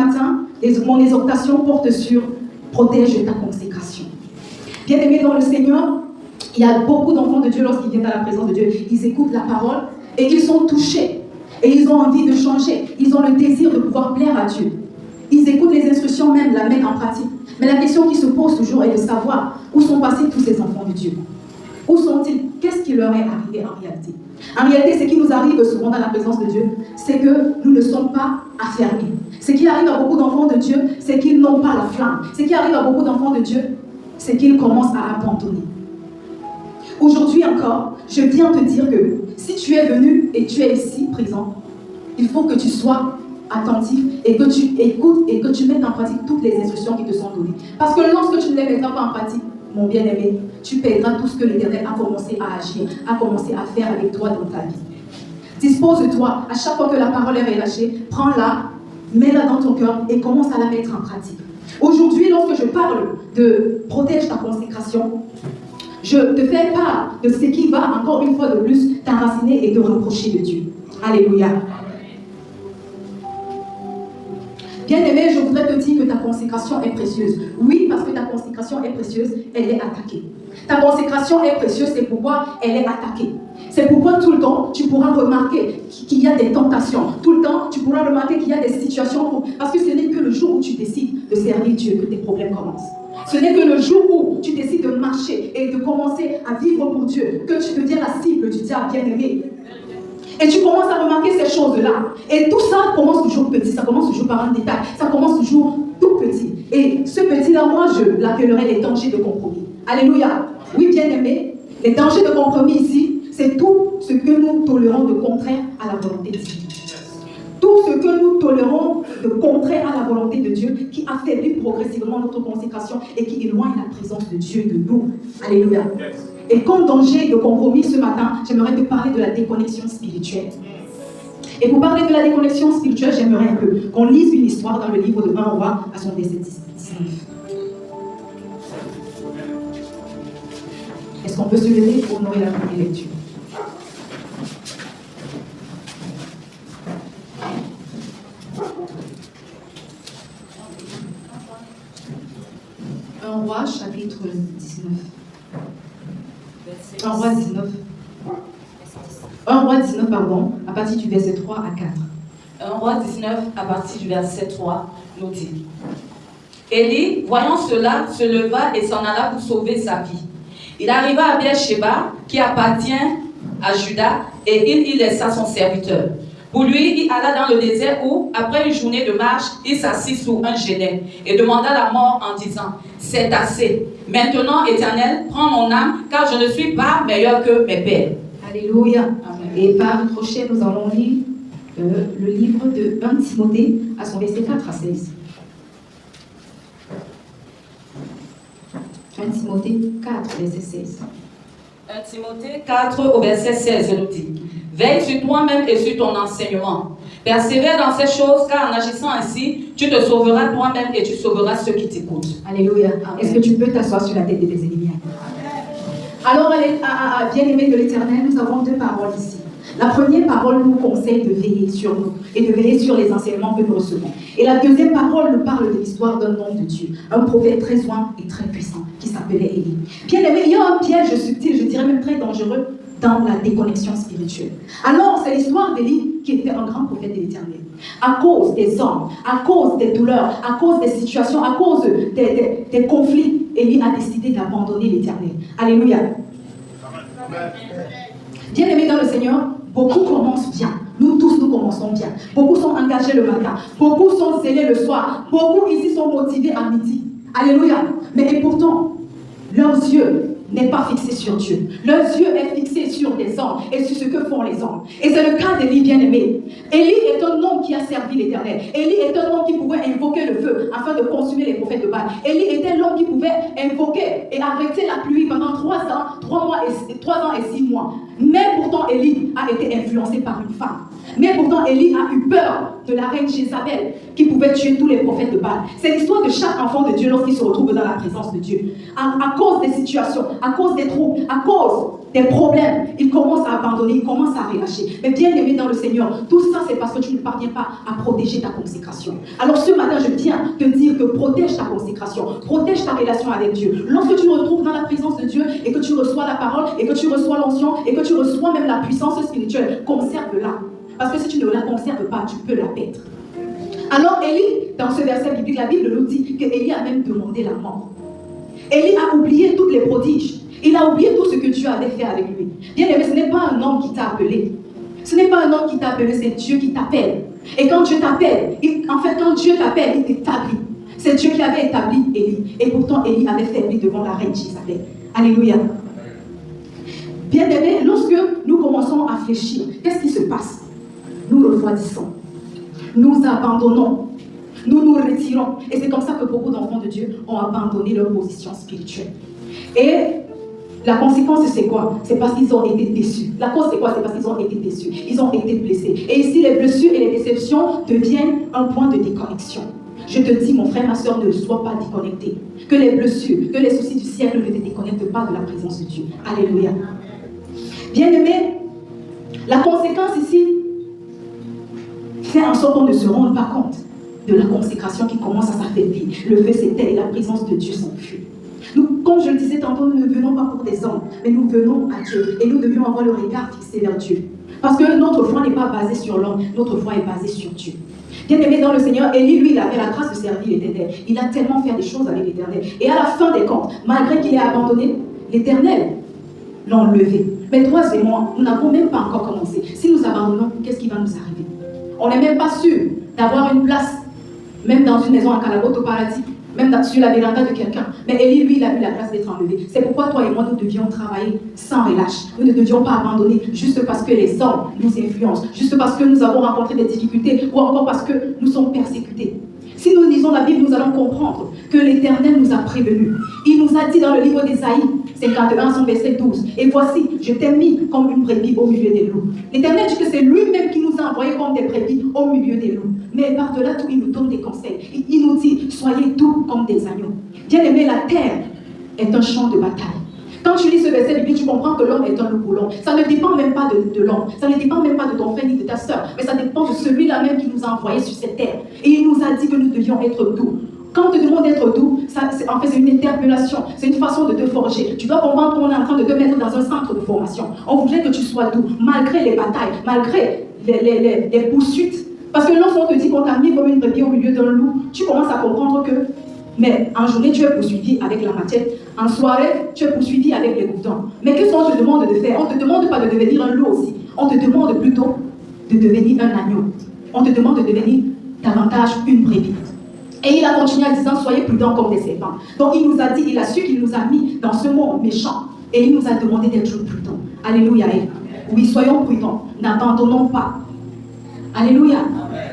matin, mon exhortation porte sur protège ta consécration. Bien-aimés dans le Seigneur, il y a beaucoup d'enfants de Dieu lorsqu'ils viennent à la présence de Dieu. Ils écoutent la parole et ils sont touchés. Et ils ont envie de changer. Ils ont le désir de pouvoir plaire à Dieu. Ils écoutent les instructions même, la mettent en pratique. Mais la question qui se pose toujours est de savoir où sont passés tous ces enfants de Dieu. Où sont-ils? Qu'est-ce qui leur est arrivé en réalité? En réalité, ce qui nous arrive souvent dans la présence de Dieu, c'est que nous ne sommes pas affermis. Ce qui arrive à beaucoup d'enfants de Dieu, c'est qu'ils n'ont pas la flamme. Ce qui arrive à beaucoup d'enfants de Dieu, c'est qu'ils commencent à abandonner. Aujourd'hui encore, je viens te dire que si tu es venu et tu es ici présent, il faut que tu sois attentif et que tu écoutes et que tu mettes en pratique toutes les instructions qui te sont données. Parce que lorsque tu ne les mettras pas en pratique, mon bien-aimé, tu paieras tout ce que l'Éternel a commencé à agir, a commencé à faire avec toi dans ta vie. Dispose-toi, à chaque fois que la parole est relâchée, prends-la, mets-la dans ton cœur et commence à la mettre en pratique. Aujourd'hui, lorsque je parle de protège ta consécration, je te fais part de ce qui va encore une fois de plus t'enraciner et te rapprocher de Dieu. Alléluia. Bien-aimé, je voudrais te dire que ta consécration est précieuse. Oui, parce que ta consécration est précieuse, elle est attaquée. Ta consécration est précieuse, c'est pourquoi elle est attaquée. C'est pourquoi tout le temps, tu pourras remarquer qu'il y a des tentations. Tout le temps, tu pourras remarquer qu'il y a des situations parce que ce n'est que le jour où tu décides de servir Dieu que tes problèmes commencent. Ce n'est que le jour où tu décides de marcher et de commencer à vivre pour Dieu que tu deviens la cible du diable, bien-aimé. Et tu commences à remarquer ces choses-là. Et tout ça commence toujours petit. Ça commence toujours par un détail. Ça commence toujours tout petit. Et ce petit-là, moi, je l'appellerai les dangers de compromis. Alléluia. Oui, bien-aimé, les dangers de compromis ici, c'est tout ce que nous tolérons de contraire à la volonté divine. Tout ce que nous tolérons de contraire à la volonté de Dieu qui affaiblit progressivement notre consécration et qui éloigne la présence de Dieu de nous. Alléluia. Et comme danger de compromis ce matin, j'aimerais te parler de la déconnexion spirituelle. Et pour parler de la déconnexion spirituelle, j'aimerais un peu qu'on lise une histoire dans le livre de 1 Roi à son verset 19. Est-ce qu'on peut se lever pour honorer la première lecture? Un roi, chapitre 19. Un roi 19. Un roi 19, pardon, à partir du verset 3 à 4. Un roi 19, à partir du verset 3, nous dit. Élie, voyant cela, se leva et s'en alla pour sauver sa vie. Il arriva à Beersheba, qui appartient à Juda, et il y laissa son serviteur. Pour lui, il alla dans le désert où, après une journée de marche, il s'assit sous un genêt et demanda la mort en disant, « C'est assez. Maintenant, Éternel, prends mon âme, car je ne suis pas meilleur que mes pères. » Alléluia. Amen. Et par crochet, nous allons lire le livre de 1 Timothée à son verset 4 à 16. 1 Timothée 4, verset 16. 1 Timothée 4 au verset 16 nous dit, « Veille sur toi-même et sur ton enseignement. Persévère dans ces choses, car en agissant ainsi, tu te sauveras toi-même et tu sauveras ceux qui t'écoutent. » Alléluia. Est-ce que tu peux t'asseoir sur la tête de tes ennemis? Alors, bien-aimés de l'Éternel, nous avons deux paroles ici. La première parole nous conseille de veiller sur nous et de veiller sur les enseignements que nous recevons. Et la deuxième parole nous parle de l'histoire d'un homme de Dieu, un prophète très oint et très puissant qui s'appelait Élie. Bien-aimés, il y a un piège subtil, je dirais même très dangereux, dans la déconnexion spirituelle. Alors, c'est l'histoire d'Élie qui était un grand prophète de l'Éternel. À cause des hommes, à cause des douleurs, à cause des situations, à cause des conflits, Élie a décidé d'abandonner l'Éternel. Alléluia. Bien-aimés dans le Seigneur, beaucoup commencent bien. Nous tous, nous commençons bien. Beaucoup sont engagés le matin. Beaucoup sont zélés le soir. Beaucoup ici sont motivés à midi. Alléluia. Mais et pourtant, leurs yeux n'est pas fixé sur Dieu. Leurs yeux est fixé sur des hommes et sur ce que font les hommes. Et c'est le cas d'Élie, bien-aimé. Élie est un homme qui a servi l'Éternel. Élie est un homme qui pouvait invoquer le feu afin de consumer les prophètes de Baal. Élie était l'homme qui pouvait invoquer et arrêter la pluie pendant 3 ans et 6 mois. Mais pourtant, Élie a été influencé par une femme. Mais pourtant, Élie a eu peur de la reine Jézabel qui pouvait tuer tous les prophètes de Baal. C'est l'histoire de chaque enfant de Dieu lorsqu'il se retrouve dans la présence de Dieu. À cause des situations, à cause des troubles, à cause des problèmes, il commence à abandonner, il commence à relâcher. Mais bien aimé dans le Seigneur, tout ça c'est parce que tu ne parviens pas à protéger ta consécration. Alors ce matin, je viens te dire que protège ta consécration, protège ta relation avec Dieu. Lorsque tu te retrouves dans la présence de Dieu et que tu reçois la parole et que tu reçois l'onction et que tu reçois même la puissance spirituelle, conserve-la. Parce que si tu ne la conserves pas, tu peux la perdre. Alors Élie, dans ce verset biblique, la Bible nous dit qu'Élie a même demandé la mort. Élie a oublié tous les prodiges. Il a oublié tout ce que Dieu avait fait avec lui. Bien aimé, ce n'est pas un homme qui t'a appelé. Ce n'est pas un homme qui t'a appelé, c'est Dieu qui t'appelle. Et quand Dieu t'appelle, quand Dieu t'appelle, il t'établit. C'est Dieu qui avait établi Élie. Et pourtant, Élie avait faibli devant la reine Jézabel. Alléluia. Bien aimé, lorsque nous commençons à fléchir, qu'est-ce qui se passe? Nous refroidissons. Nous abandonnons. Nous nous retirons. Et c'est comme ça que beaucoup d'enfants de Dieu ont abandonné leur position spirituelle. Et la conséquence, c'est quoi? C'est parce qu'ils ont été déçus. La cause, c'est quoi? C'est parce qu'ils ont été déçus. Ils ont été blessés. Et ici, les blessures et les déceptions deviennent un point de déconnexion. Je te dis, mon frère, ma soeur, ne sois pas déconnecté. Que les blessures, que les soucis du siècle ne te déconnectent pas de la présence de Dieu. Alléluia. Bien-aimés, la conséquence ici, fait en sorte qu'on ne se rende pas compte de la consécration qui commence à s'affaiblir. Le feu s'éteint et la présence de Dieu s'enfuit. Nous, comme je le disais tantôt, nous ne venons pas pour des hommes, mais nous venons à Dieu. Et nous devions avoir le regard fixé vers Dieu. Parce que notre foi n'est pas basée sur l'homme, notre foi est basée sur Dieu. Bien aimé dans le Seigneur, Élie, lui, il avait la grâce de servir l'Éternel. Il a tellement fait des choses avec l'Éternel. Et à la fin des comptes, malgré qu'il ait abandonné, l'Éternel l'a enlevé. Mais toi et moi, nous n'avons même pas encore commencé. Si nous abandonnons, qu'est-ce qui va nous arriver? On n'est même pas sûr d'avoir une place, même dans une maison en Calabote au paradis, même sur la véranda de quelqu'un. Mais Élie, lui, il a eu la grâce d'être enlevé. C'est pourquoi toi et moi, nous devions travailler sans relâche. Nous ne devions pas abandonner juste parce que les hommes nous influencent, juste parce que nous avons rencontré des difficultés ou encore parce que nous sommes persécutés. Si nous lisons la Bible, nous allons comprendre que l'Éternel nous a prévenus. Il nous a dit dans le livre d'Ésaïe 51, son verset 12, « Et voici, je t'ai mis comme une brebis au milieu des loups. » L'Éternel dit que c'est lui-même qui nous a envoyés comme des brebis au milieu des loups. Mais par-delà tout, il nous donne des conseils. Il nous dit, soyez doux comme des agneaux. Bien aimé, la terre est un champ de bataille. Quand tu lis ce verset biblique, tu comprends que l'homme est un loup boulant. Ça ne dépend même pas de l'homme. Ça ne dépend même pas de ton frère ni de ta soeur. Mais ça dépend de celui-là même qui nous a envoyés sur cette terre. Et il nous a dit que nous devions être doux. Quand on te demande d'être doux, en fait, c'est une interpellation. C'est une façon de te forger. Tu dois comprendre qu'on est en train de te mettre dans un centre de formation. On voudrait que tu sois doux, malgré les batailles, malgré les poursuites. Parce que lorsqu'on te dit qu'on t'a mis comme une brebis au milieu d'un loup, tu commences à comprendre que, mais en journée, tu es poursuivi avec la machette. En soirée, tu es poursuivi avec les boutons. Mais qu'est-ce qu'on te demande de faire? On ne te demande pas de devenir un loup aussi. On te demande plutôt de devenir un agneau. On te demande de devenir davantage une brebis. Et il a continué en disant, soyez prudents comme des serpents. Donc il nous a dit, il a su qu'il nous a mis dans ce monde méchant. Et il nous a demandé d'être prudents. Alléluia. Oui, soyons prudents. N'abandonnons pas. Alléluia. Amen.